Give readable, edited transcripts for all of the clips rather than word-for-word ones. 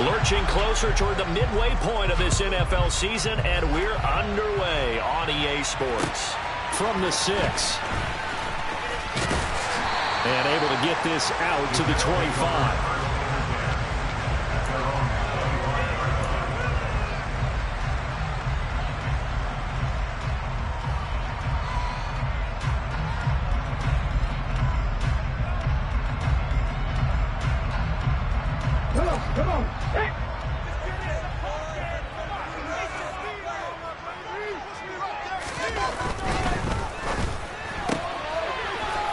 Lurching closer toward the midway point of this NFL season, and we're underway on EA Sports. From the 6. And able to get this out to the 25. Come on. Hey.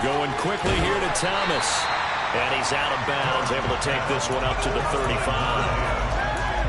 Going quickly here to Thomas. And he's out of bounds, able to take this one up to the 35.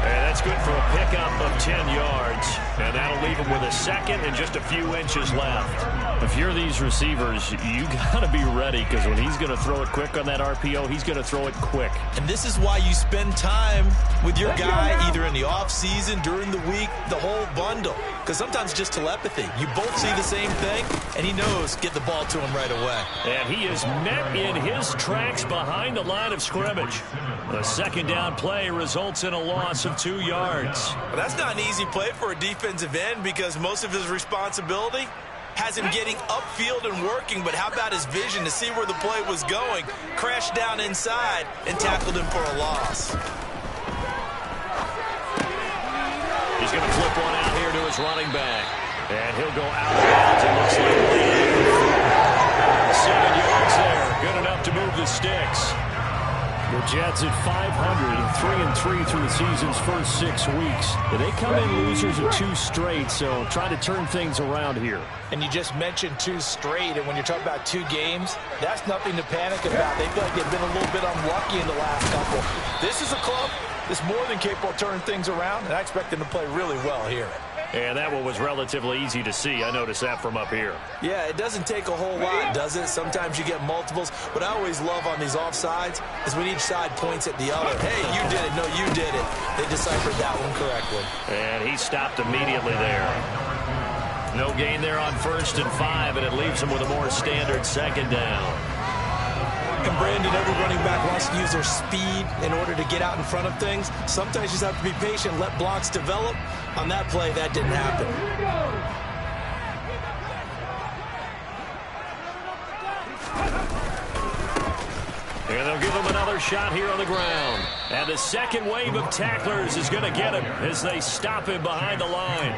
And that's good for a pickup of 10 yards. And that'll leave him with a second and just a few inches left. If you're these receivers, you got to be ready, because when he's going to throw it quick on that RPO, he's going to throw it quick. And this is why you spend time with your guy either in the offseason, during the week, the whole bundle. Because sometimes just telepathy. You both see the same thing, and he knows get the ball to him right away. And he is met in his tracks behind the line of scrimmage. The second down play results in a loss of 2 yards. Well, that's not an easy play for a defensive end, because most of his responsibility has him getting upfield and working, but how about his vision to see where the play was going, crashed down inside, and tackled him for a loss. He's going to flip one out here to his running back. And he'll go out of bounds. It looks like 7 yards there. Good enough to move the sticks. The Jets at 500, 3-3 through the season's first 6 weeks. They come in losers of 2 straight, so trying to turn things around here. And you just mentioned 2 straight, and when you're talking about 2 games, that's nothing to panic about. They feel like they've been a little bit unlucky in the last couple. This is a club that's more than capable of turning things around, and I expect them to play really well here. And that one was relatively easy to see. I noticed that from up here. Yeah, it doesn't take a whole lot, does it? Sometimes you get multiples. What I always love on these offsides is when each side points at the other. Hey, you did it. No, you did it. They deciphered that one correctly. And he stopped immediately there. No gain there on 1st and 5, and it leaves him with a more standard second down. And Brandon, every running back wants to use their speed in order to get out in front of things. Sometimes you just have to be patient, let blocks develop. On that play, that didn't happen. And they'll give him another shot here on the ground. And the second wave of tacklers is going to get him as they stop him behind the line.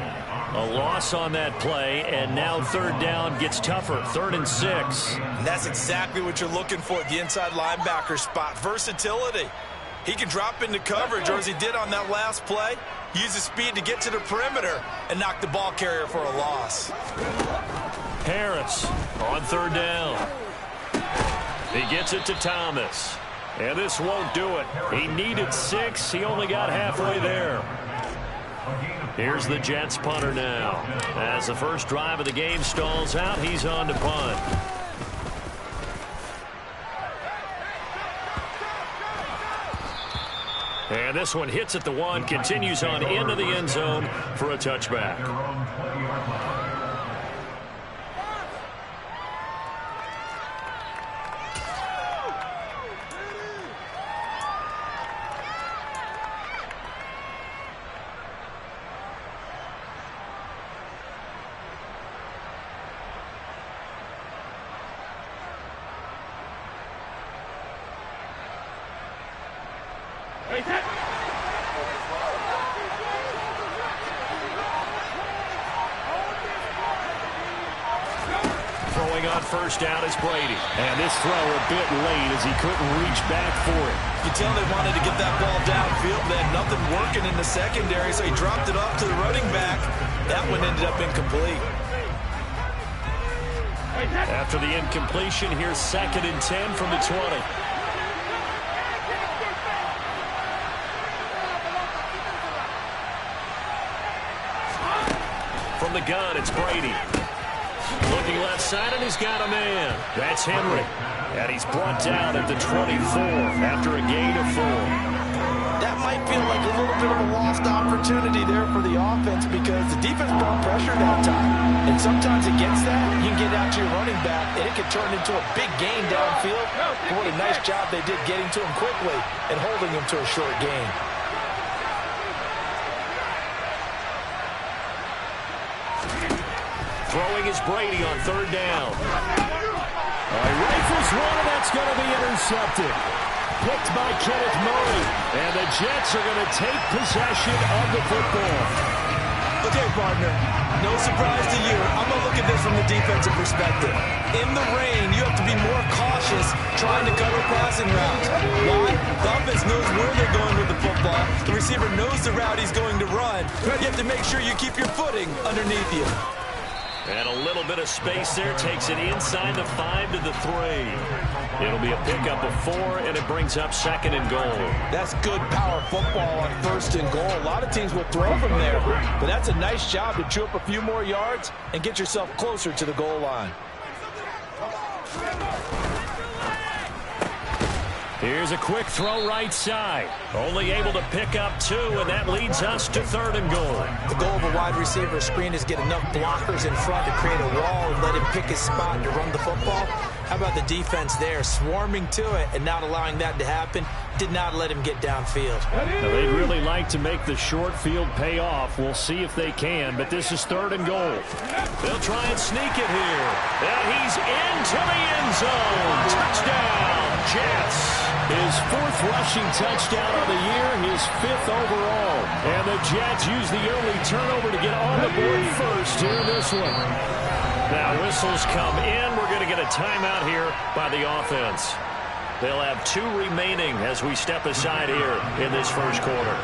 A loss on that play, and now 3rd down gets tougher. 3rd and 6. And that's exactly what you're looking for at the inside linebacker spot. Versatility. He can drop into coverage, or as he did on that last play, use his speed to get to the perimeter and knock the ball carrier for a loss. Harris on 3rd down. He gets it to Thomas. And this won't do it. He needed 6. He only got halfway there. Here's the Jets punter now. As the first drive of the game stalls out, he's on to punt. And this one hits at the 1, continues on into the end zone for a touchback. Throwing on 1st down is Brady. And this throw a bit late as he couldn't reach back for it. You can tell they wanted to get that ball downfield. They had nothing working in the secondary, so he dropped it off to the running back. That one ended up incomplete. After the incompletion, here's 2nd and 10 from the 20. From the gun, it's Brady. Looking left side, and he's got a man. That's Henry. And he's brought down at the 24 after a gain of 4. That might feel like a little bit of a lost opportunity there for the offense, because the defense brought pressure that time. And sometimes against that, you can get out to your running back, and it can turn into a big gain downfield. What a nice job they did getting to him quickly and holding him to a short gain. Throwing is Brady on third down. He rifles one, and that's going to be intercepted. Picked by Kenneth Murray. And the Jets are going to take possession of the football. Okay, partner, no surprise to you. I'm going to look at this from the defensive perspective. In the rain, you have to be more cautious trying to cover passing routes. Why? The offense knows where they're going with the football. The receiver knows the route he's going to run. You have to make sure you keep your footing underneath you. And a little bit of space there. Takes it inside the 5 to the 3. It'll be a pickup of 4, and it brings up 2nd and goal. That's good power football on 1st and goal. A lot of teams will throw from there, but that's a nice job to chew up a few more yards and get yourself closer to the goal line. Here's a quick throw right side. Only able to pick up 2, and that leads us to 3rd and goal. The goal of a wide receiver screen is get enough blockers in front to create a wall and let him pick his spot to run the football. How about the defense there, swarming to it and not allowing that to happen? Did not let him get downfield. Now, they'd really like to make the short field pay off. We'll see if they can, but this is 3rd and goal. They'll try and sneak it here. And he's into the end zone. Touchdown, Jets. His 4th rushing touchdown of the year, his 5th overall. And the Jets use the early turnover to get on the board first here in this one. Now whistles come in. We're going to get a timeout here by the offense. They'll have 2 remaining as we step aside here in this first quarter.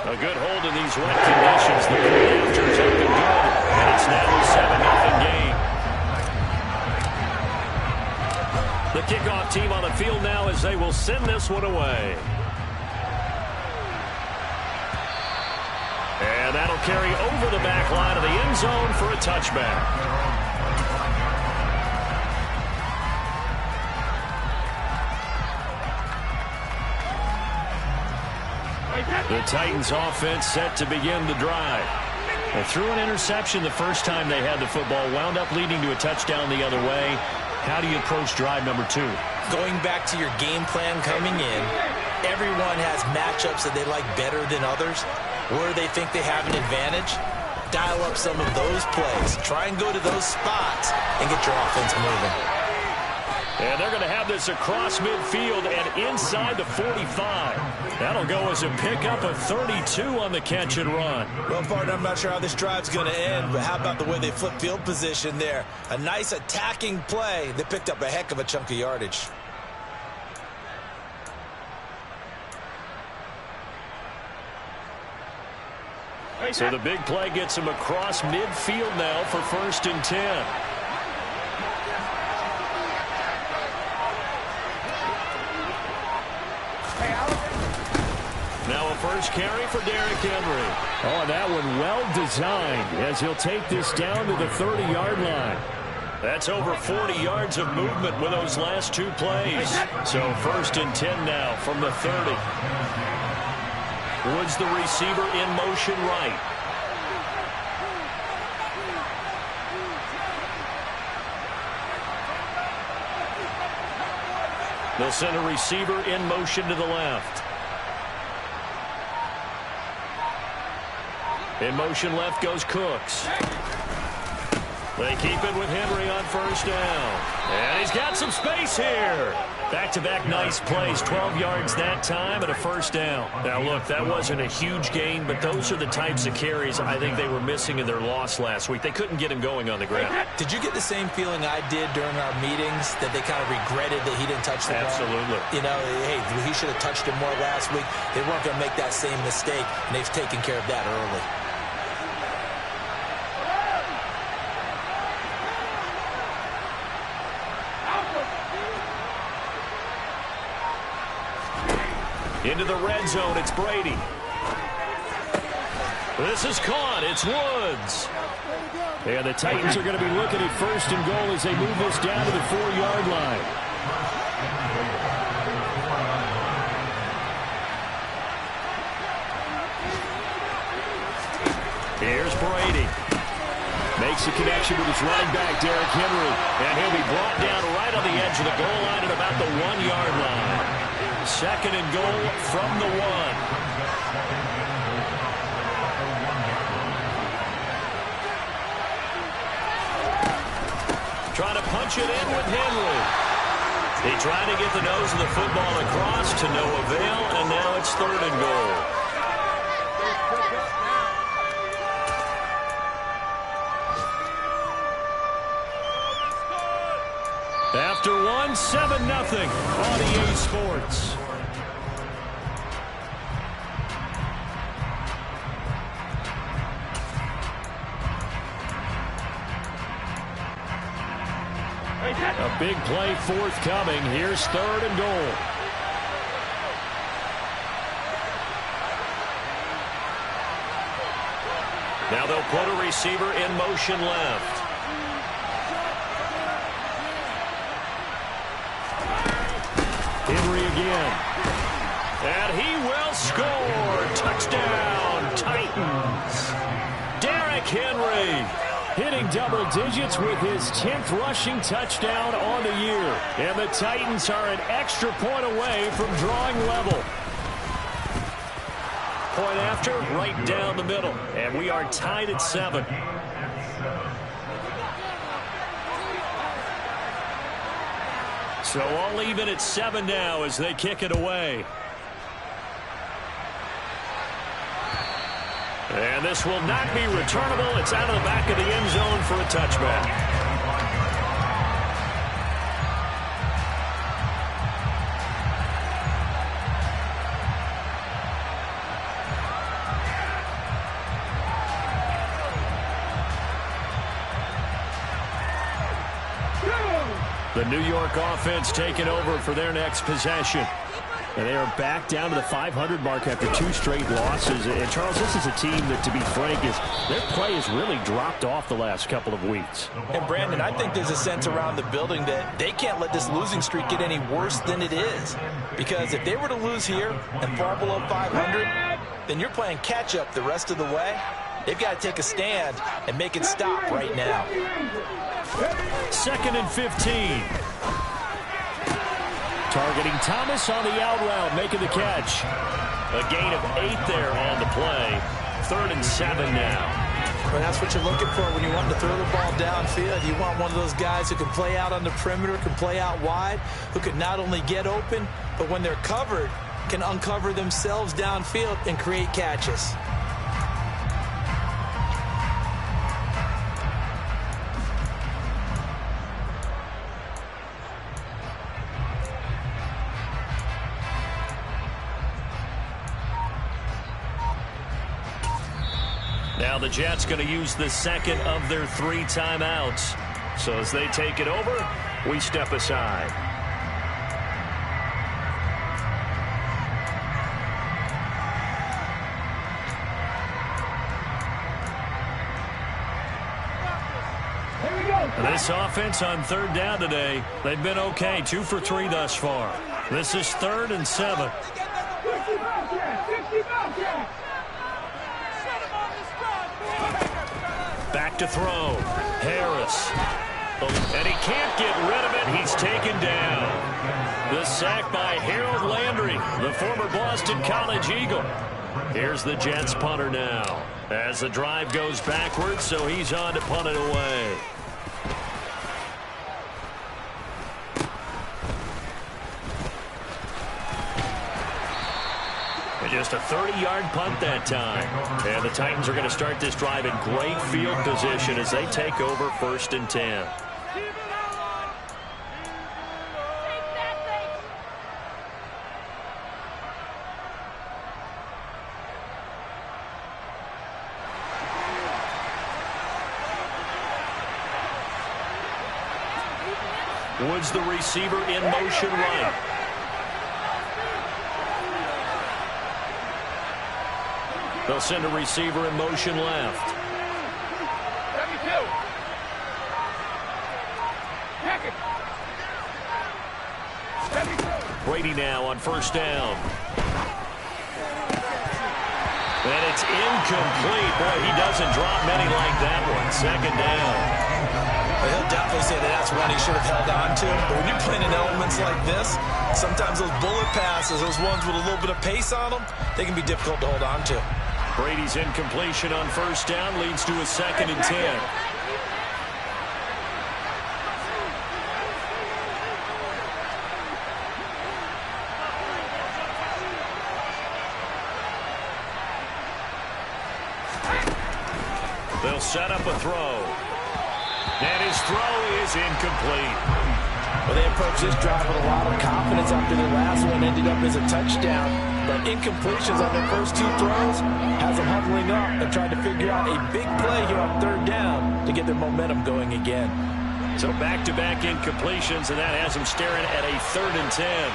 A good hold in these wet conditions. The play after's up and good. And it's now a 7-0 game. The kickoff team on the field now as they will send this one away. And that'll carry over the back line of the end zone for a touchback. The Titans offense set to begin the drive. They threw an interception the first time they had the football, wound up leading to a touchdown the other way. How do you approach drive number 2? Going back to your game plan coming in, everyone has matchups that they like better than others. Where they think they have an advantage, dial up some of those plays. Try and go to those spots and get your offense moving. And they're going to have this across midfield and inside the 45. That'll go as a pickup of 32 on the catch and run. Well, partner, I'm not sure how this drive's going to end, but how about the way they flip field position there? A nice attacking play. They picked up a heck of a chunk of yardage. So the big play gets him across midfield now for 1st and 10. Now a first carry for Derrick Henry. Oh, that one well designed as he'll take this down to the 30-yard line. That's over 40 yards of movement with those last 2 plays. So 1st and 10 now from the 30. Woods the receiver in motion right. They'll send a receiver in motion to the left. In motion left goes Cooks. They keep it with Henry on 1st down. And he's got some space here. Back-to-back nice plays, 12 yards that time and a 1st down. Now, look, that wasn't a huge gain, but those are the types of carries I think they were missing in their loss last week. They couldn't get him going on the ground. Did you get the same feeling I did during our meetings, that they kind of regretted that he didn't touch the ball? Absolutely. You know, hey, he should have touched him more last week. They weren't going to make that same mistake, and they've taken care of that early. Into the red zone, it's Brady. This is caught, it's Woods. And the Titans are going to be looking at 1st and goal as they move this down to the 4-yard line. Here's Brady. Makes a connection with his running back, Derrick Henry. And he'll be brought down right on the edge of the goal line at about the 1-yard line. Second and goal from the 1. Trying to punch it in with Henry. He tried to get the nose of the football across to no avail, and now it's third and goal. After 1, 7-0 on EA Sports. A big play forthcoming. Here's third and goal. Now they'll put a receiver in motion left. Henry again. And he will score. Touchdown, Titans. Derrick Henry hitting double digits with his 10th rushing touchdown on the year. And the Titans are an extra point away from drawing level. Point after, right down the middle. And we are tied at 7. So all even at 7 now as they kick it away. And this will not be returnable. It's out of the back of the end zone for a touchback. The New York offense taking over for their next possession. And they are back down to the 500 mark after 2 straight losses. And, Charles, this is a team that, to be frank, their play has really dropped off the last couple of weeks. And, Brandon, I think there's a sense around the building that they can't let this losing streak get any worse than it is. Because if they were to lose here and fall below 500, then you're playing catch-up the rest of the way. They've got to take a stand and make it stop right now. 2nd and 15. Targeting Thomas on the out route, making the catch. A gain of 8 there on the play. 3rd and 7 now. Well, that's what you're looking for when you want to throw the ball downfield. You want one of those guys who can play out on the perimeter, can play out wide, who can not only get open, but when they're covered, can uncover themselves downfield and create catches. Now the Jets going to use the second of their 3 timeouts. So as they take it over, we step aside. This offense on 3rd down today, they've been okay. 2 for 3 thus far. This is 3rd and 7. Back to throw. Harris. And he can't get rid of it. He's taken down. The sack by Harold Landry, the former Boston College Eagle. Here's the Jets punter now. As the drive goes backwards, so he's on to punt it away. Just a 30-yard punt that time. And the Titans are going to start this drive in great field position as they take over 1st and 10. Woods the receiver in motion right. They'll send a receiver in motion left. Brady now on 1st down. And it's incomplete. Boy, he doesn't drop many like that one. 2nd down. Well, he'll definitely say that that's one he should have held on to. But when you're playing in elements like this, sometimes those bullet passes, those ones with a little bit of pace on them, they can be difficult to hold on to. Brady's incompletion on first down leads to a 2nd and 10. They'll set up a throw. And his throw is incomplete. Well, they approached this drive with a lot of confidence after their last one ended up as a touchdown. But incompletions on their first 2 throws has them huddling up and trying to figure out a big play here on 3rd down to get their momentum going again. So back-to-back incompletions, and that has them staring at a 3rd and 10.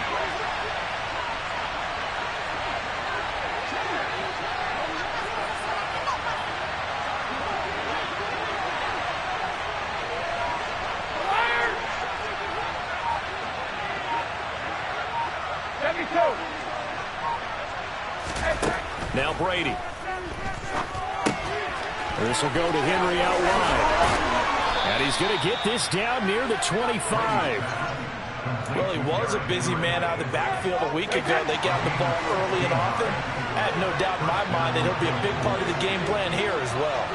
Now Brady. This will go to Henry out wide. And he's going to get this down near the 25. Well, he was a busy man out of the backfield a week ago. They got the ball early and often. I have no doubt in my mind that he'll be a big part of the game plan here as well.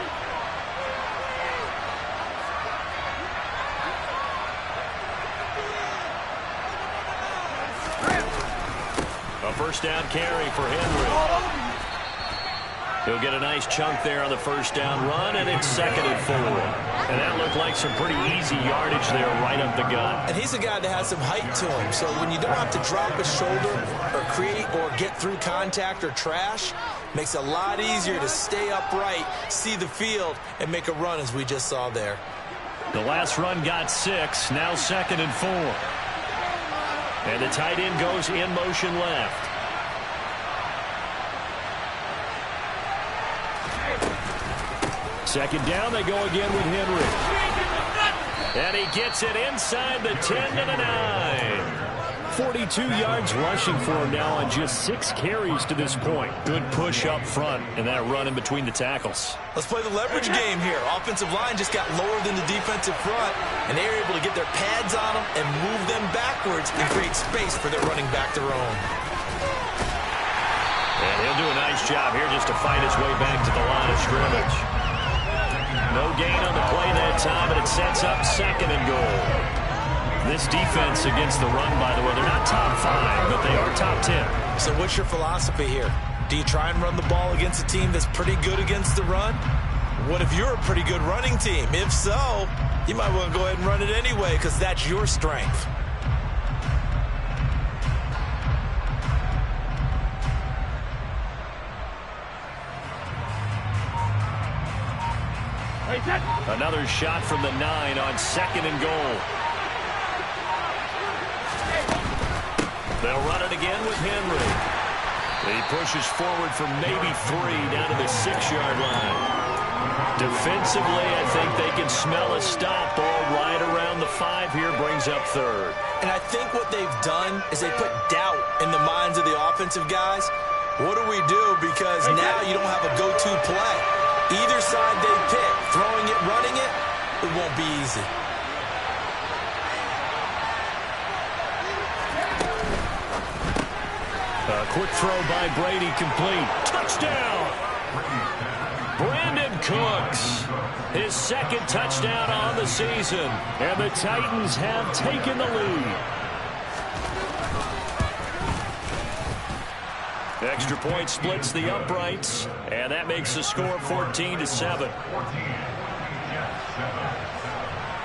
A first down carry for Henry. He'll get a nice chunk there on the first down run, and it's 2nd and 4. And that looked like some pretty easy yardage there right up the gut. And he's a guy that has some height to him, so when you don't have to drop his shoulder or create or get through contact or trash, makes it a lot easier to stay upright, see the field, and make a run as we just saw there. The last run got 6, now 2nd and 4. And the tight end goes in motion left. Second down, they go again with Henry. And he gets it inside the 10 to the 9. 42 yards rushing for him now on just 6 carries to this point. Good push up front and that run in between the tackles. Let's play the leverage game here. Offensive line just got lower than the defensive front, and they were able to get their pads on them and move them backwards and create space for their running back to roam. And he'll do a nice job here just to fight his way back to the line of scrimmage. No gain on the play that time, and it sets up 2nd and goal. This defense against the run, by the way, they're not top 5, but they are top 10. So what's your philosophy here? Do you try and run the ball against a team that's pretty good against the run? What if you're a pretty good running team? If so, you might want to go ahead and run it anyway because that's your strength. Another shot from the 9 on 2nd and goal. They'll run it again with Henry. He pushes forward for maybe 3 down to the 6-yard line. Defensively, I think they can smell a stop ball right around the 5 here, brings up 3rd. And I think what they've done is they put doubt in the minds of the offensive guys. What do we do? Because now you don't have a go-to play. Either side they pick, throwing it, running it, it won't be easy. A quick throw by Brady, complete. Touchdown! Brandon Cooks, his 2nd touchdown on the season. And the Titans have taken the lead. Extra point splits the uprights, and that makes the score 14-7.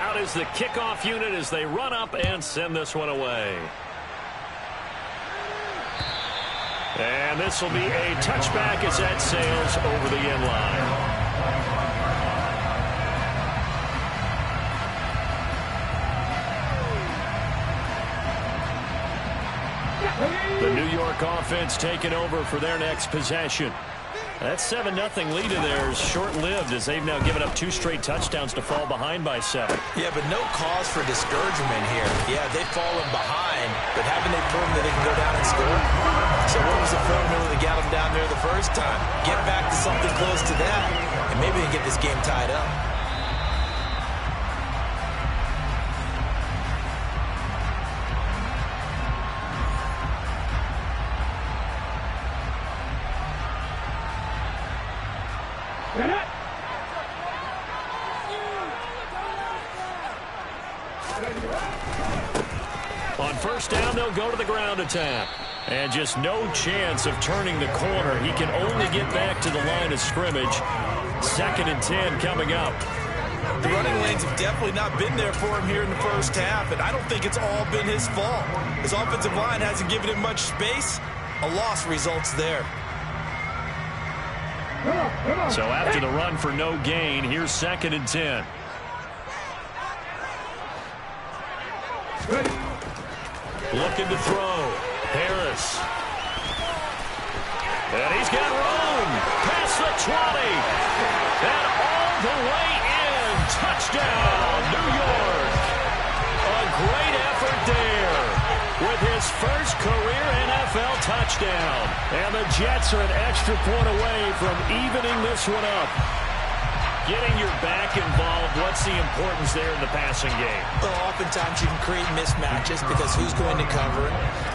Out is the kickoff unit as they run up and send this one away. And this will be a touchback as that sails over the end line. The New York offense taking over for their next possession. That 7-0 lead of theirs short-lived as they've now given up 2 straight touchdowns to fall behind by 7. Yeah, but no cause for discouragement here. Yeah, they've fallen behind, but haven't they proven that they can go down and score? So what was the formula that got them down there the first time? Get back to something close to that, and maybe they can get this game tied up. On first down, they'll go to the ground attack. And just no chance of turning the corner. He can only get back to the line of scrimmage. 2nd and 10 coming up. The running lanes have definitely not been there for him here in the first half, and I don't think it's all been his fault. His offensive line hasn't given him much space. A loss results there. So after the run for no gain, here's 2nd and 10. Looking to throw. Harris. And he's got room. Past the 20. And all the way in. Touchdown, New York. A great effort there with his first career NFL touchdown. And the Jets are an extra point away from evening this one up. Getting your back involved, what's the importance there in the passing game? Well, oftentimes you can create mismatches because who's going to cover it,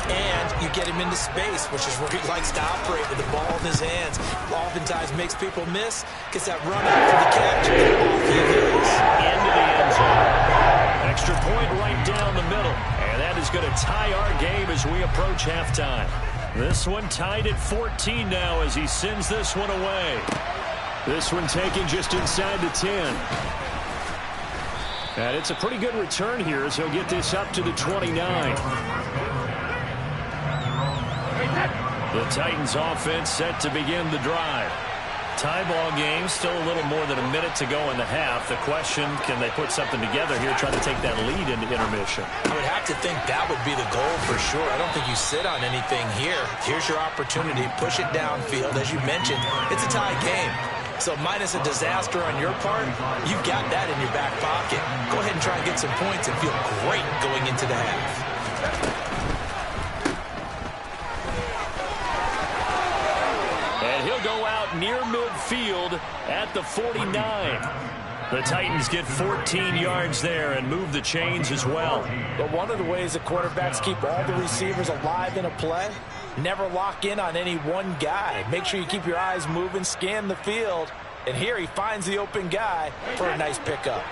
and you get him into space, which is where he likes to operate with the ball in his hands. Oftentimes makes people miss, gets that run out for the catch, and off he goes. Into the end zone. Extra point right down the middle, and that is going to tie our game as we approach halftime. This one tied at 14 now as he sends this one away. This one taken just inside the 10. And it's a pretty good return here as he'll get this up to the 29. The Titans offense set to begin the drive. Tie ball game, still a little more than a minute to go in the half. The question, can they put something together here, try to take that lead into intermission? I would have to think that would be the goal for sure. I don't think you sit on anything here. Here's your opportunity. Push it downfield. As you mentioned, it's a tie game. So minus a disaster on your part, you've got that in your back pocket. Go ahead and try and get some points and feel great going into the half. And he'll go out near midfield at the 49. The Titans get 14 yards there and move the chains as well. But one of the ways the quarterbacks keep all the receivers alive in a play, never lock in on any one guy. Make sure you keep your eyes moving, scan the field. And here he finds the open guy for a nice pickup.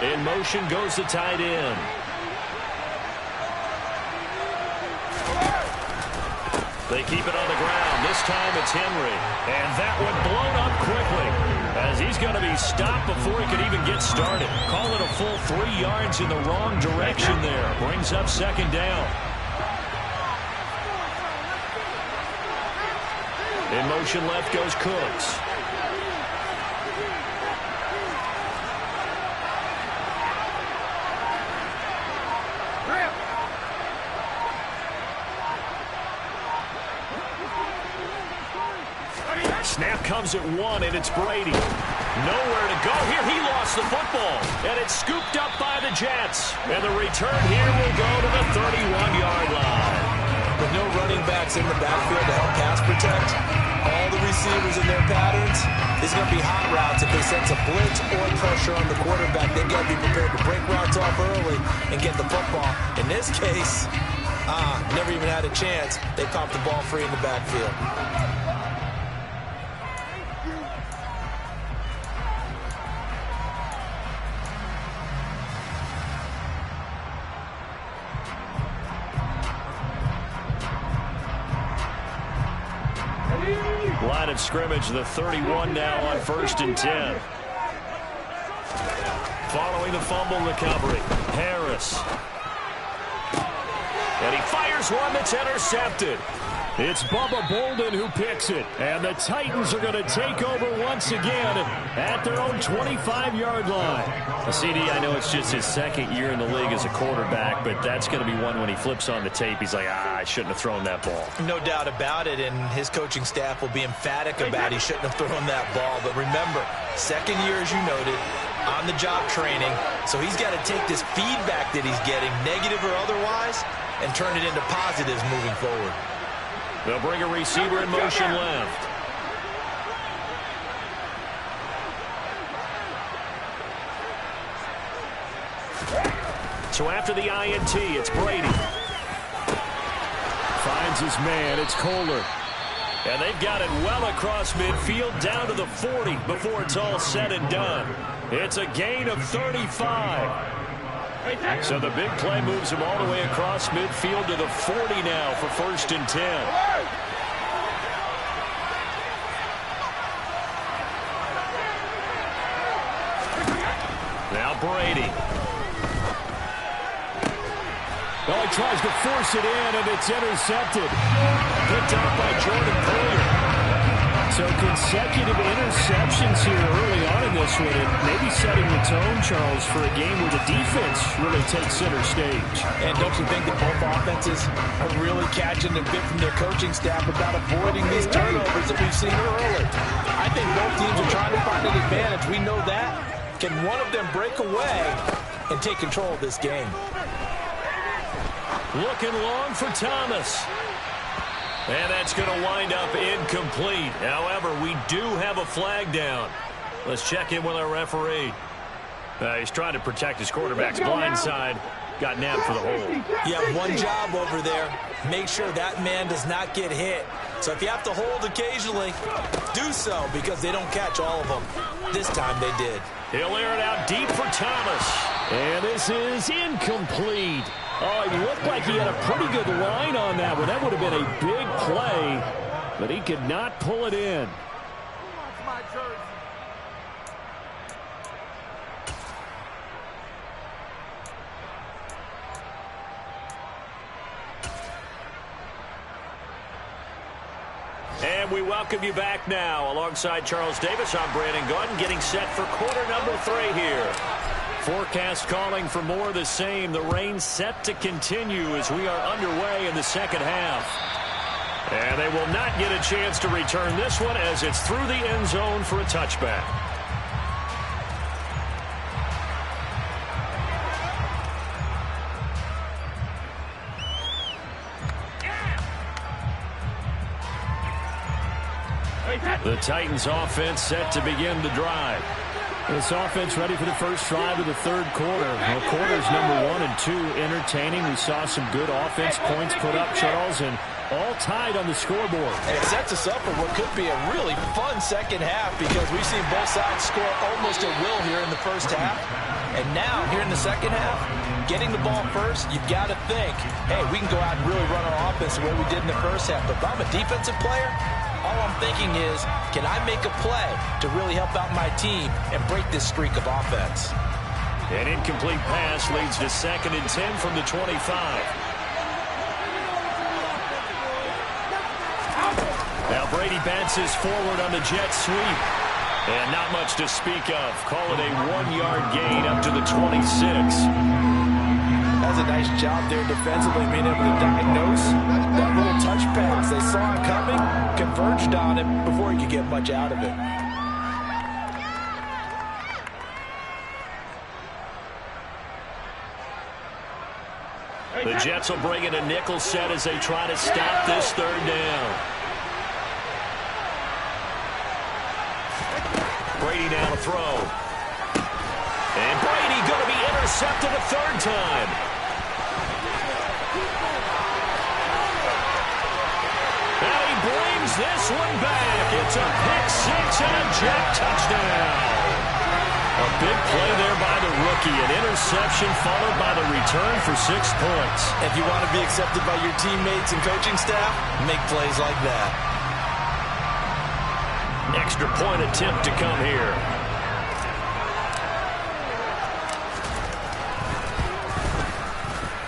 In motion goes the tight end. They keep it on the ground. This time it's Henry. And that one blown up quickly as he's going to be stopped before he could even get started. Call it a full 3 yards in the wrong direction there. Brings up 2nd down. In motion left goes Cooks. Snap comes at 1, and it's Brady. Nowhere to go here. He lost the football, and it's scooped up by the Jets. And the return here will go to the 31-yard line. With no running backs in the backfield to help pass protect, all the receivers in their patterns, it's going to be hot routes. If they sense a blitz or pressure on the quarterback, they've got to be prepared to break routes off early and get the football. In this case, never even had a chance. They popped the ball free in the backfield. Line of scrimmage, the 31 now on 1st and 10. Following the fumble recovery, Harris. And he fires one that's intercepted. It's Bubba Bolden who picks it. And the Titans are going to take over once again at their own 25-yard line. CD, I know it's just his 2nd year in the league as a quarterback, but that's going to be one when he flips on the tape. He's like, I shouldn't have thrown that ball. No doubt about it, and his coaching staff will be emphatic about he shouldn't have thrown that ball. But remember, 2nd year, as you noted, on-the-job training. So he's got to take this feedback that he's getting, negative or otherwise, and turn it into positives moving forward. They'll bring a receiver in motion left. So after the INT, it's Brady. Finds his man. It's Kohler. And they've got it well across midfield down to the 40 before it's all said and done. It's a gain of 35. So the big play moves him all the way across midfield to the 40 now for 1st and 10. Now Brady. Well, he tries to force it in, and it's intercepted. Picked off by Jordan Poyer. So consecutive interceptions here early on in this one, and maybe setting the tone, Charles, for a game where the defense really takes center stage. And don't you think that both offenses are really catching the bit from their coaching staff about avoiding these turnovers that we've seen early? I think both teams are trying to find an advantage. We know that. Can one of them break away and take control of this game? Looking long for Thomas. And that's going to wind up incomplete. However, we do have a flag down. Let's check in with our referee. He's trying to protect his quarterback's blind side. Got nabbed for the hold. You have one job over there. Make sure that man does not get hit. So if you have to hold occasionally, do so, because they don't catch all of them. This time they did. He'll air it out deep for Thomas. And this is incomplete. Oh, he looked like he had a pretty good line on that one. That would have been a big play, but he could not pull it in. And we welcome you back now. Alongside Charles Davis, I'm Brandon Gaudin, getting set for quarter number 3 here. Forecast calling for more of the same. The rain set to continue as we are underway in the second half. And they will not get a chance to return this one as it's through the end zone for a touchback. The Titans offense set to begin the drive. This offense ready for the first drive of the third quarter. Well, quarters number 1 and 2 entertaining. We saw some good offense points put up, Charles, and all tied on the scoreboard. And it sets us up for what could be a really fun second half, because we've seen both sides score almost at will here in the first half. And now, here in the second half, getting the ball first, you've got to think, hey, we can go out and really run our offense the way we did in the first half. But if I'm a defensive player, all I'm thinking is, can I make a play to really help out my team and break this streak of offense? An incomplete pass leads to 2nd and 10 from the 25. Now Brady bounces forward on the jet sweep. And not much to speak of. Call it a 1-yard gain up to the 26. That's a nice job there defensively, being able to diagnose that little touch pass. They saw it coming, converged on it before he could get much out of it. The Jets will bring in a nickel set as they try to stop this third down. Brady now to throw. And Brady going to be intercepted a third time. And he brings this one back. It's a pick-6 and a Jet touchdown. A big play there by the rookie. An interception followed by the return for 6 points. If you want to be accepted by your teammates and coaching staff, make plays like that. Extra point attempt to come here.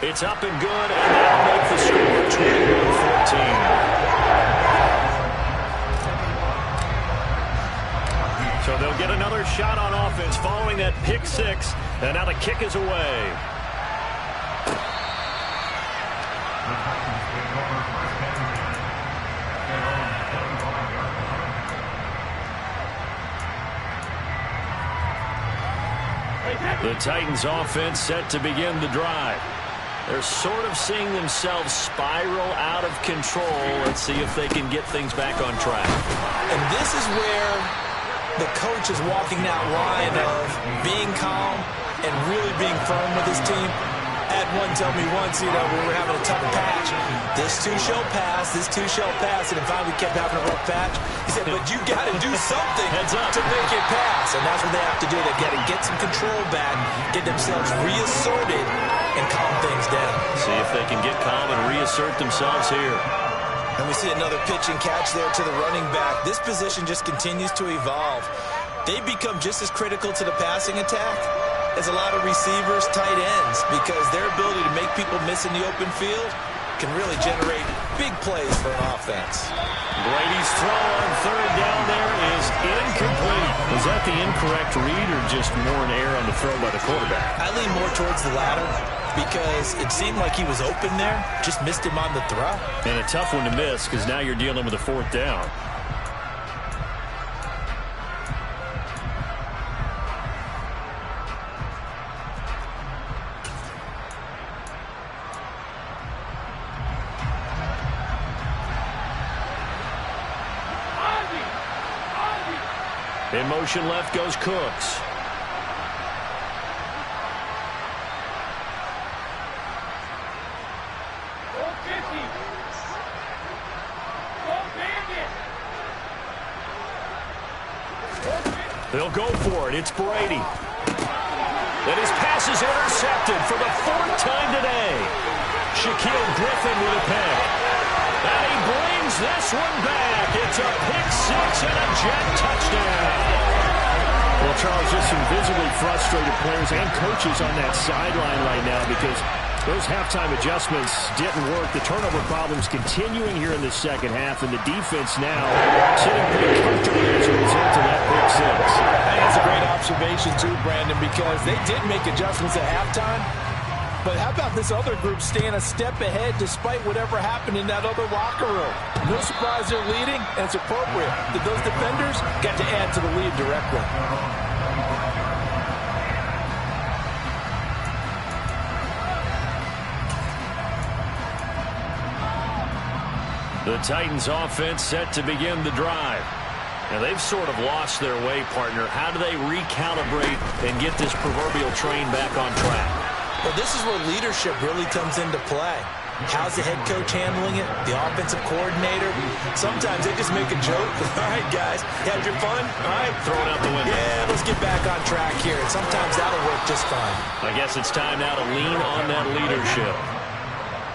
It's up and good, and that'll make the score 21-14. So they'll get another shot on offense following that pick-6, and now the kick is away. The Titans offense set to begin the drive. They're sort of seeing themselves spiral out of control. Let's see if they can get things back on track. And this is where the coach is walking that line of being calm and really being firm with his team. At one tell me once, when we were having a tough patch, this too shall pass, and then finally we kept having a rough patch. He said, but you got to do something to make it pass, and that's what they have to do. They've got to get some control back, get themselves reasserted, and calm things down. See if they can get calm and reassert themselves here. And we see another pitch and catch there to the running back. This position just continues to evolve. They become just as critical to the passing attack as a lot of receivers, tight ends, because their ability to make people miss in the open field can really generate big plays for an offense. Brady's throw on third down there is incomplete. Was that the incorrect read or just more an error on the throw by the quarterback? I lean more towards the latter because it seemed like he was open there, just missed him on the throw. And a tough one to miss because now you're dealing with a fourth down. In motion left goes Cooks. They'll go for it. It's Brady. And his pass is intercepted for the fourth time today. Shaquille Griffin with a pick. And he brings this one back. It's a pick six and a Jet touchdown. Well, Charles, just some visibly frustrated players and coaches on that sideline right now because those halftime adjustments didn't work. The turnover problems continuing here in the second half, and the defense now sitting pretty comfortably as a result of that pick six. That's a great observation, too, Brandon, because they did make adjustments at halftime. But how about this other group staying a step ahead despite whatever happened in that other locker room? No surprise they're leading, and it's appropriate that those defenders got to add to the lead directly. The Titans offense set to begin the drive. Now they've sort of lost their way, partner. How do they recalibrate and get this proverbial train back on track? Well, this is where leadership really comes into play. How's the head coach handling it? The offensive coordinator? Sometimes they just make a joke. All right, guys, had your fun? All right. Throw it out the window. Yeah, let's get back on track here. And sometimes that'll work just fine. I guess it's time now to lean on that leadership.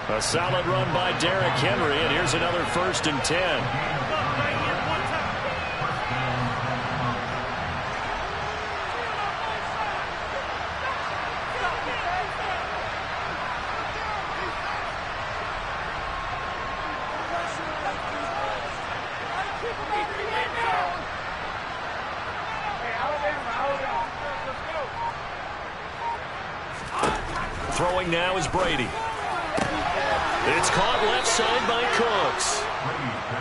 A solid run by Derrick Henry, and here's another 1st and 10. Throwing now is Brady. It's caught left side by Cooks.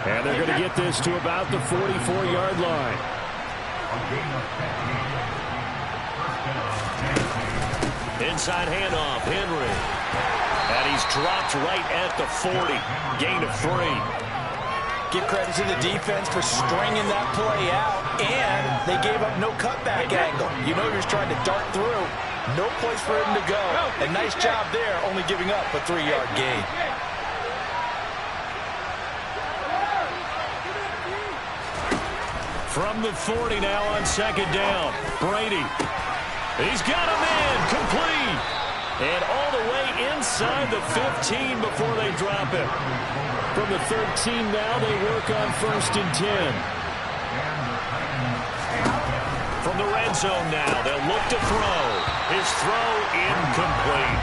And they're going to get this to about the 44-yard line. Inside handoff, Henry. And he's dropped right at the 40. Gain of 3. Give credit to the defense for stringing that play out, and they gave up no cutback angle. You know you're just trying to dart through. No place for him to go. And nice job there, only giving up a 3-yard gain. From the 40 now on 2nd down. Brady. He's got him in. Complete. And all the way inside the 15 before they drop it. From the 13 now, they work on 1st and 10. From the red zone now, they'll look to throw. His throw incomplete.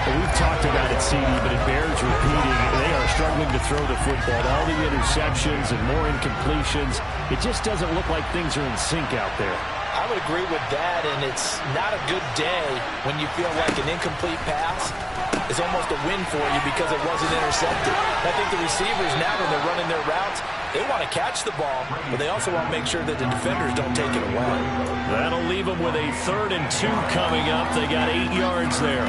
Well, we've talked about it, CD, but it bears repeating. They are struggling to throw the football. All the interceptions and more incompletions. It just doesn't look like things are in sync out there. I would agree with that, and it's not a good day when you feel like an incomplete pass is almost a win for you because it wasn't intercepted. I think the receivers now, when they're running their routes, they want to catch the ball, but they also want to make sure that the defenders don't take it away. That'll leave them with a 3rd and 2 coming up. They got 8 yards there.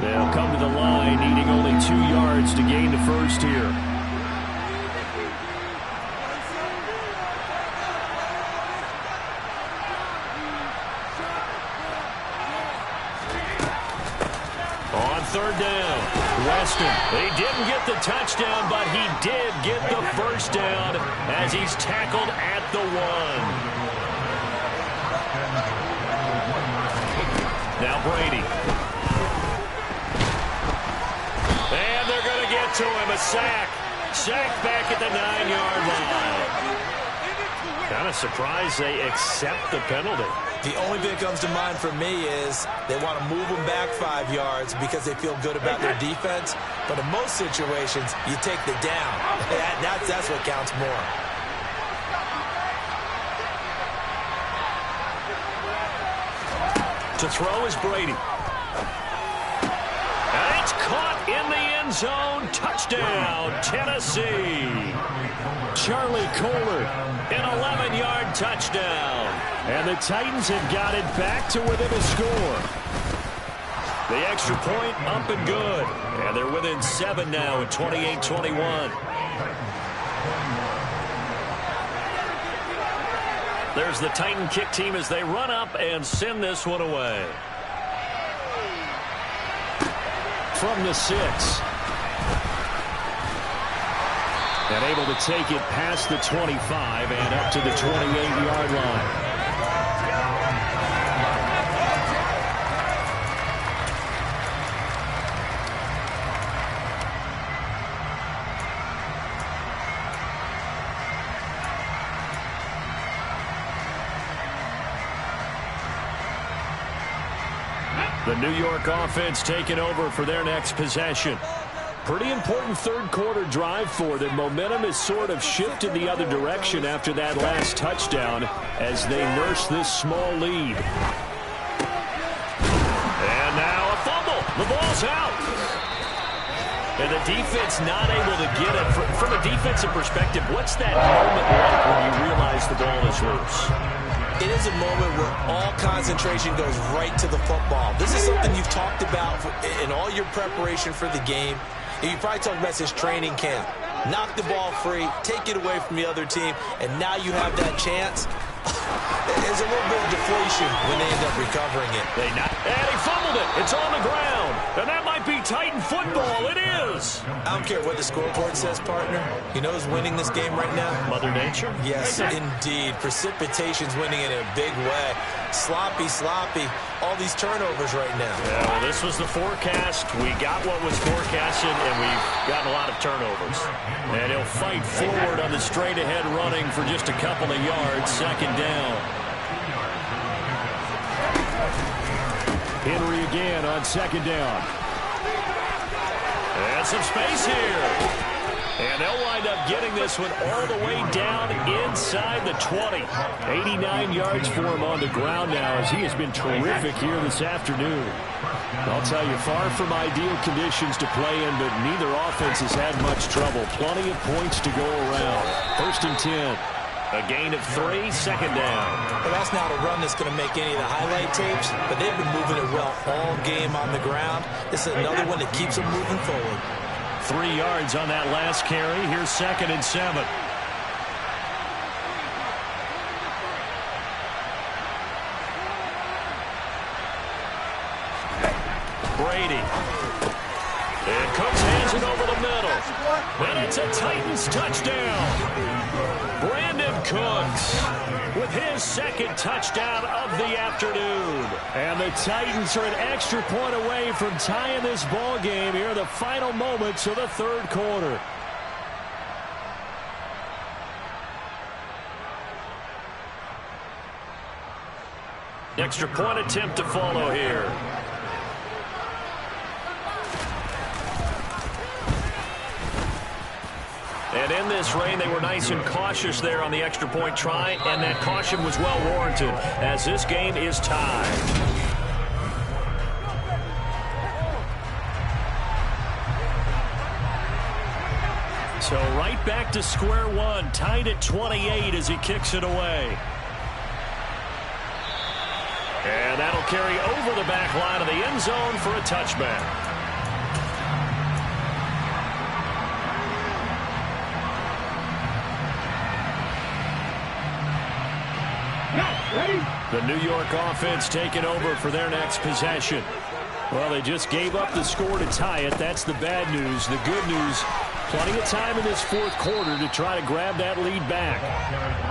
They'll come to the line, needing only 2 yards to gain the first here. third down. Weston, he didn't get the touchdown, but he did get the first down as he's tackled at the 1. Now Brady. And they're going to get to him. A sack. Sack back at the 9-yard line. Kind of surprised they accept the penalty. The only thing that comes to mind for me is they want to move them back 5 yards because they feel good about their defense. But in most situations, you take the down. That's what counts more. To throw is Brady. And it's caught in the end zone. Touchdown, Tennessee. Charlie Kohler, an 11-yard touchdown. And the Titans have got it back to within a score. The extra point up and good. And they're within 7 now at 28-21. There's the Titan kick team as they run up and send this one away. From the 6. And able to take it past the 25 and up to the 28-yard line. The New York offense taking over for their next possession. Pretty important third quarter drive for them. Momentum has sort of shifted the other direction after that last touchdown as they nurse this small lead. And now a fumble. The ball's out. And the defense not able to get it. From a defensive perspective, what's that moment like when you realize the ball is loose? It is a moment where all concentration goes right to the football. This is something you've talked about in all your preparation for the game. And you probably talked about this training camp. Knock the ball free, take it away from the other team, and now you have that chance. There's a little bit of deflation when they end up recovering it. And he fumbled it. It's on the ground. And that might be Titan football. It is. I don't care what the scoreboard says, partner. You know who's winning this game right now? Mother Nature? Yes, indeed. Precipitation's winning in a big way. Sloppy. All these turnovers right now. Yeah, well, this was the forecast. We got what was forecasted, and we've gotten a lot of turnovers. And he'll fight forward on the straight-ahead running for just a couple of yards. Second down. Henry again on second down. And some space here. And they'll wind up getting this one all the way down inside the 20. 89 yards for him on the ground now as he has been terrific here this afternoon. I'll tell you, far from ideal conditions to play in, but neither offense has had much trouble. Plenty of points to go around. First and 10. A gain of 3, second down. Well, that's not a run that's going to make any of the highlight tapes, but they've been moving it well all game on the ground. This is another one that keeps them moving forward. 3 yards on that last carry. Here's second and 7. Brady. And Cooks hands it over the middle. And it's a Titans touchdown. Brandon Cooks with his second touchdown of the afternoon. And the Titans are an extra point away from tying this ball game here in the final moments of the third quarter. Extra point attempt to follow here. And in this rain, they were nice and cautious there on the extra point try, and that caution was well warranted as this game is tied. So right back to square one, tied at 28 as he kicks it away. And that'll carry over the back line of the end zone for a touchback. The New York offense taking over for their next possession. Well, they just gave up the score to tie it. That's the bad news. The good news, plenty of time in this fourth quarter to try to grab that lead back.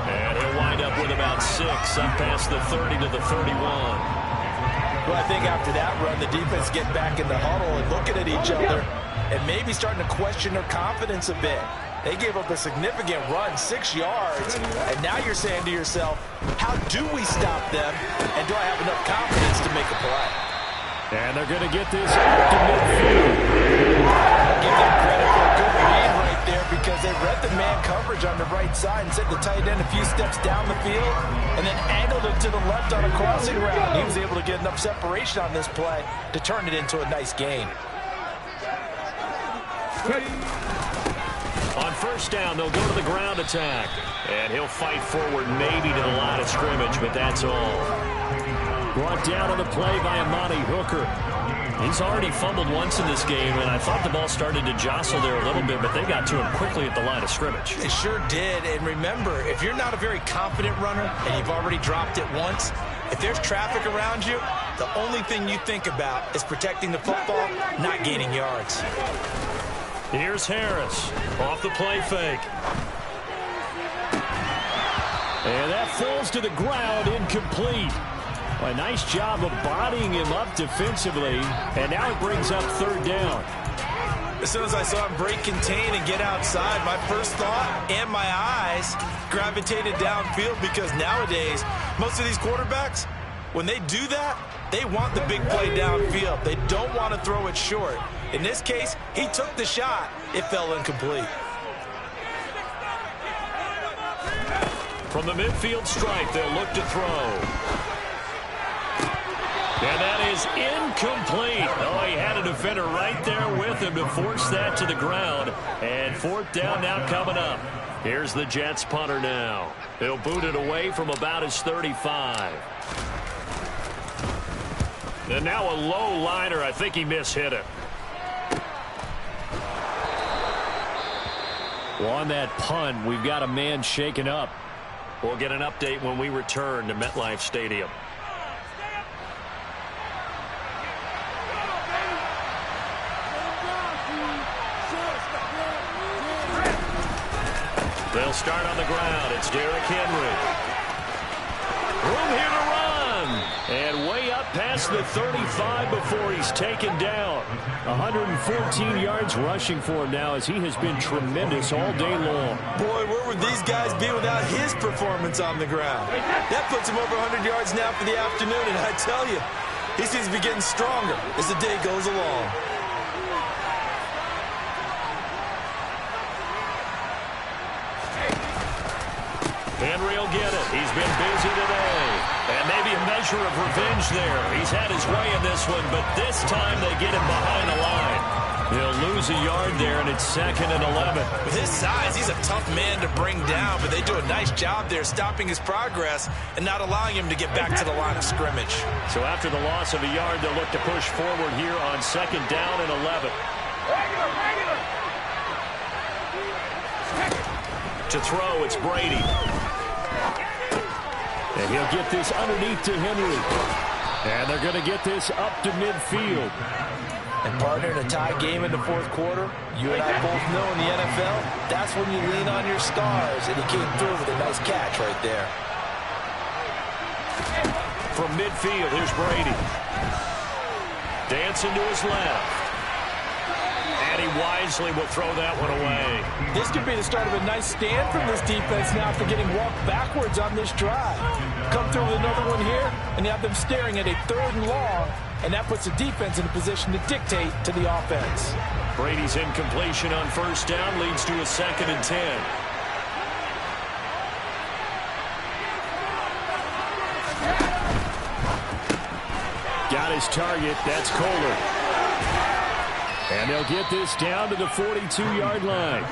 And he'll wind up with about 6, up past the 30 to the 31. Well, I think after that run, the defense get back in the huddle and looking at each other and maybe starting to question their confidence a bit. They gave up a significant run, 6 yards, and now you're saying to yourself, how do we stop them, and do I have enough confidence to make a play? And they're going to get this out to midfield. I'll give them credit for a good read right there because they read the man coverage on the right side and sent the tight end a few steps down the field and then angled him to the left on a crossing route. He was able to get enough separation on this play to turn it into a nice gain. On first down, they'll go to the ground attack. And he'll fight forward maybe to the line of scrimmage, but that's all. Brought down on the play by Amani Hooker. He's already fumbled once in this game, and I thought the ball started to jostle there a little bit, but they got to him quickly at the line of scrimmage. They sure did, and remember, if you're not a very confident runner and you've already dropped it once, if there's traffic around you, the only thing you think about is protecting the football, not gaining yards. Here's Harris off the play fake. And that falls to the ground, incomplete. A nice job of bodying him up defensively, and now it brings up third down. As soon as I saw him break contain and get outside, my first thought and my eyes gravitated downfield because nowadays, most of these quarterbacks, when they do that, they want the big play downfield. They don't want to throw it short. In this case, he took the shot. It fell incomplete. From the midfield stripe, they'll look to throw. And that is incomplete. Oh, he had a defender right there with him to force that to the ground. And fourth down now coming up. Here's the Jets punter now. He'll boot it away from about his 35. And now a low liner. I think he mishit it. Well, on that punt, we've got a man shaken up. We'll get an update when we return to MetLife Stadium. They'll start on the ground. It's Derrick Henry. Room here to run. And way up past the 35 before he's taken down. 114 yards rushing for him now as he has been tremendous all day long. Boy, where would these guys be without his performance on the ground? That puts him over 100 yards now for the afternoon, and I tell you, he seems to be getting stronger as the day goes along. Henry will get it. He's been busy today. And maybe a measure of revenge there. He's had his way in this one, but this time they get him behind the line. He'll lose a yard there, and it's 2nd and 11. With his size, he's a tough man to bring down, but they do a nice job there stopping his progress and not allowing him to get back to the line of scrimmage. So after the loss of a yard, they'll look to push forward here on 2nd down and 11. To throw, it's Brady. And he'll get this underneath to Henry. And they're going to get this up to midfield. And partner, in a tie game in the fourth quarter, you and I both know in the NFL, that's when you lean on your stars. And he came through with a nice catch right there. From midfield, here's Brady. Dancing to his left. And he wisely will throw that one away. This could be the start of a nice stand from this defense now after getting walked backwards on this drive. Come through with another one here, and you have them staring at a 3rd and long, and that puts the defense in a position to dictate to the offense. Brady's incompletion on first down leads to a 2nd and 10. Got his target. That's Kohler. And they'll get this down to the 42-yard line.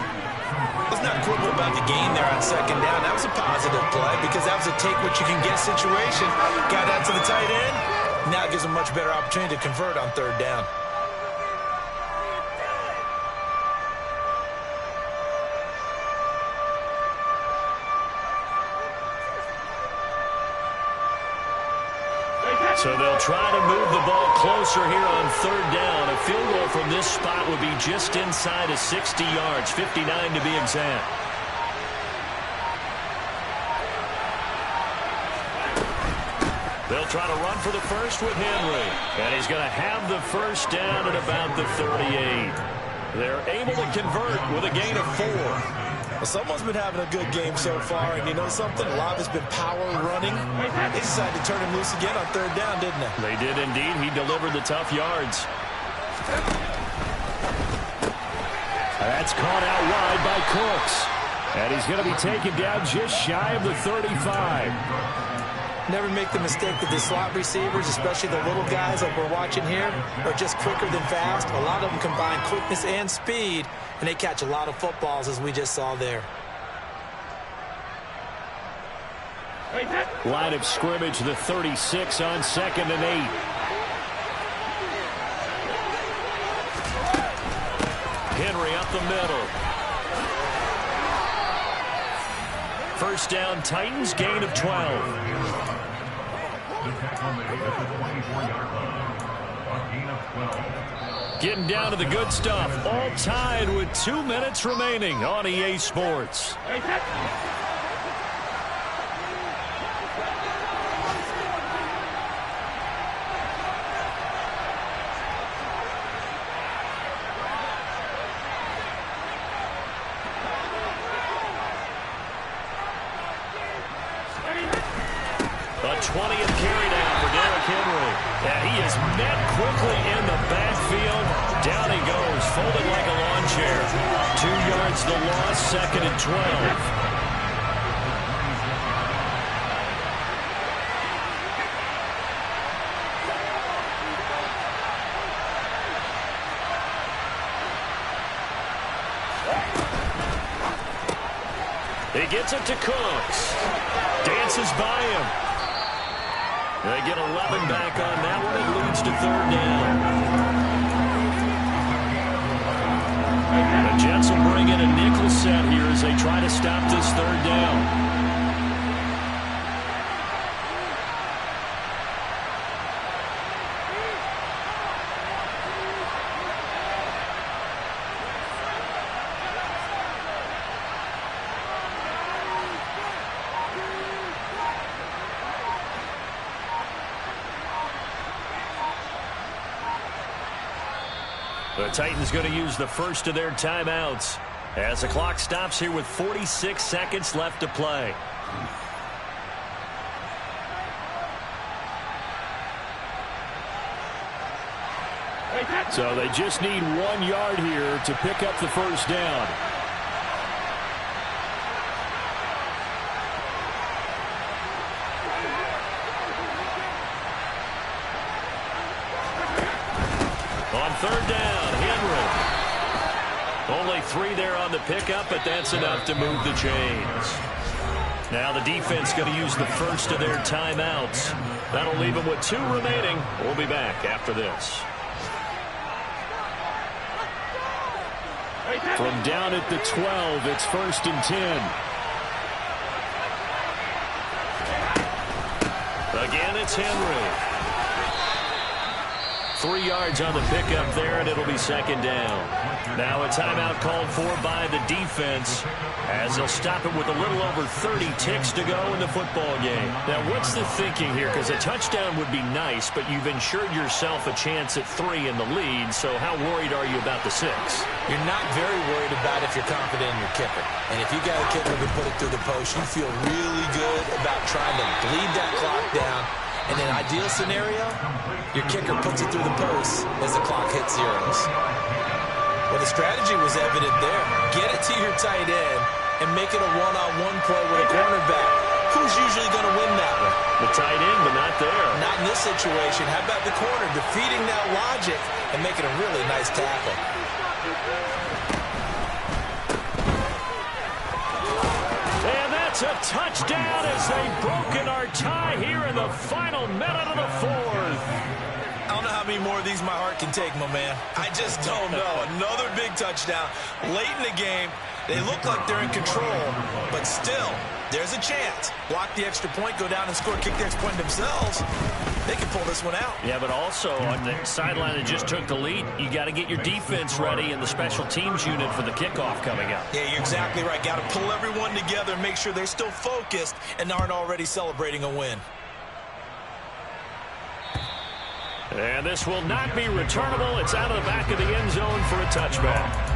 Let's not quibble about the gain there on 2nd down. That was a positive play because that was a take-what-you-can-get situation. Got that to the tight end. Now it gives him a much better opportunity to convert on 3rd down. So they'll try to move the ball closer here on third down. A field goal from this spot would be just inside of 60 yards, 59 to be exact. They'll try to run for the first with Henry. And he's going to have the first down at about the 38. They're able to convert with a gain of 4. Well, someone's been having a good game so far, and you know something? A lot of it's been power running. They decided to turn him loose again on third down, didn't they? They did indeed. He delivered the tough yards. That's caught out wide by Cooks. And he's going to be taken down just shy of the 35. Never make the mistake that the slot receivers, especially the little guys like we're watching here, are just quicker than fast. A lot of them combine quickness and speed, and they catch a lot of footballs, as we just saw there. Line of scrimmage, the 36 on 2nd and 8. Henry up the middle. First down, Titans, gain of 12. Getting down to the good stuff. All tied with 2 minutes remaining on EA Sports. A 20th carry down for Derrick Henry. And he is met quickly in the backfield. Down he goes, folded like a lawn chair. 2 yards the loss, 2nd and 12. He gets it to Cooks. Dances by him. They get 11 back on that one. It leads to third down. The Jets will bring in a nickel set here as they try to stop this third down. The Titans going to use the first of their timeouts as the clock stops here with 46 seconds left to play. So they just need 1 yard here to pick up the first down. On third down, Henry. Only 3 there on the pickup, but that's enough to move the chains. Now the defense going to use the first of their timeouts. That'll leave them with 2 remaining. We'll be back after this. From down at the 12, it's 1st and 10. Again, it's Henry. 3 yards on the pickup there, and it'll be 2nd down. Now a timeout called for by the defense as they'll stop it with a little over 30 ticks to go in the football game. Now, what's the thinking here? Because a touchdown would be nice, but you've ensured yourself a chance at 3 in the lead, so how worried are you about the 6? You're not very worried about if you're confident in your kicker. And if you got a kicker who can put it through the post, you feel really good about trying to bleed that clock down. In an ideal scenario, your kicker puts it through the post as the clock hits zeros. Well, the strategy was evident there. Get it to your tight end and make it a one-on-one play with a cornerback. Who's usually going to win that one? The tight end, but not there. Not in this situation. How about the corner defeating that logic and making a really nice tackle? It's a touchdown as they've broken our tie here in the final minute of the 4th. I don't know how many more of these my heart can take, my man. I just don't know. Another big touchdown late in the game. They look like they're in control, but still, There's a chance. Block the extra point, go down and score, kick the extra point themselves. They can pull this one out. Yeah, but also on the sideline that just took the lead, you got to get your defense ready and the special teams unit for the kickoff coming up. Yeah, you're exactly right. Got to pull everyone together and make sure they're still focused and aren't already celebrating a win. And this will not be returnable. It's out of the back of the end zone for a touchback.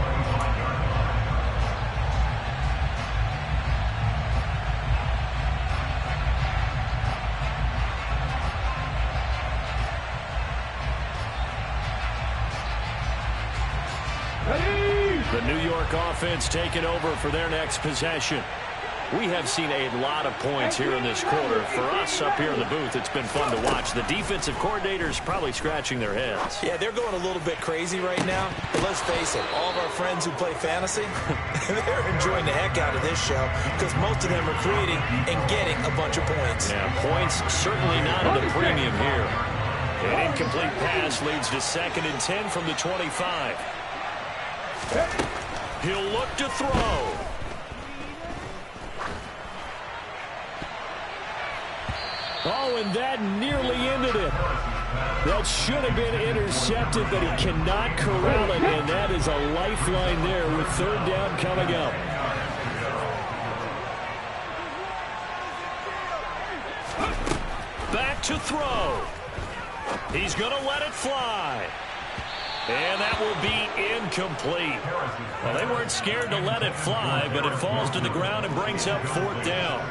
The New York offense taking over for their next possession. We have seen a lot of points here in this quarter. For us up here in the booth, it's been fun to watch. The defensive coordinators probably scratching their heads. Yeah, they're going a little bit crazy right now. But let's face it, all of our friends who play fantasy, they're enjoying the heck out of this show because most of them are creating and getting a bunch of points. Yeah, points certainly not at a premium here. An incomplete pass leads to 2nd and 10 from the 25. He'll look to throw. Oh, and that nearly ended it. That should have been intercepted, but he cannot corral it, and that is a lifeline there with 3rd down coming up. Back to throw. He's going to let it fly. And that will be incomplete. Well, they weren't scared to let it fly, but it falls to the ground and brings up 4th down.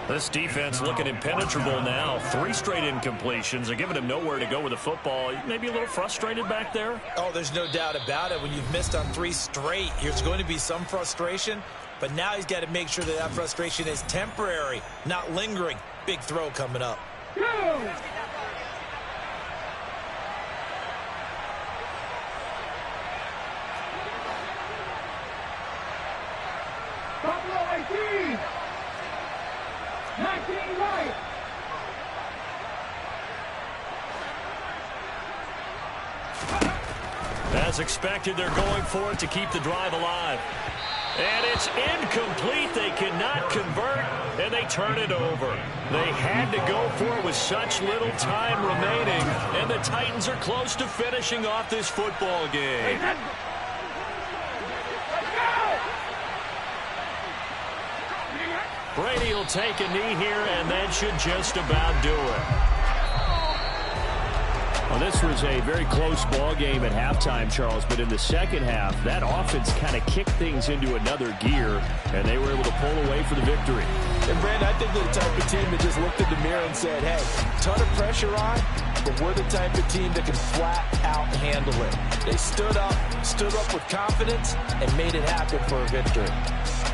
This defense looking impenetrable now. 3 straight incompletions. They're giving him nowhere to go with the football. Maybe a little frustrated back there. Oh, there's no doubt about it. When you've missed on 3 straight, there's going to be some frustration. But now he's got to make sure that that frustration is temporary, not lingering. Big throw coming up. As expected, they're going for it to keep the drive alive. And it's incomplete. They cannot convert, and they turn it over. They had to go for it with such little time remaining, and the Titans are close to finishing off this football game. Brady will take a knee here, and that should just about do it. Well, this was a very close ball game at halftime, Charles, but in the second half, that offense kind of kicked things into another gear, and they were able to pull away for the victory. And, Brandon, I think they're the type of team that just looked in the mirror and said, hey, ton of pressure on, but we're the type of team that can flat out handle it. They stood up with confidence and made it happen for a victory.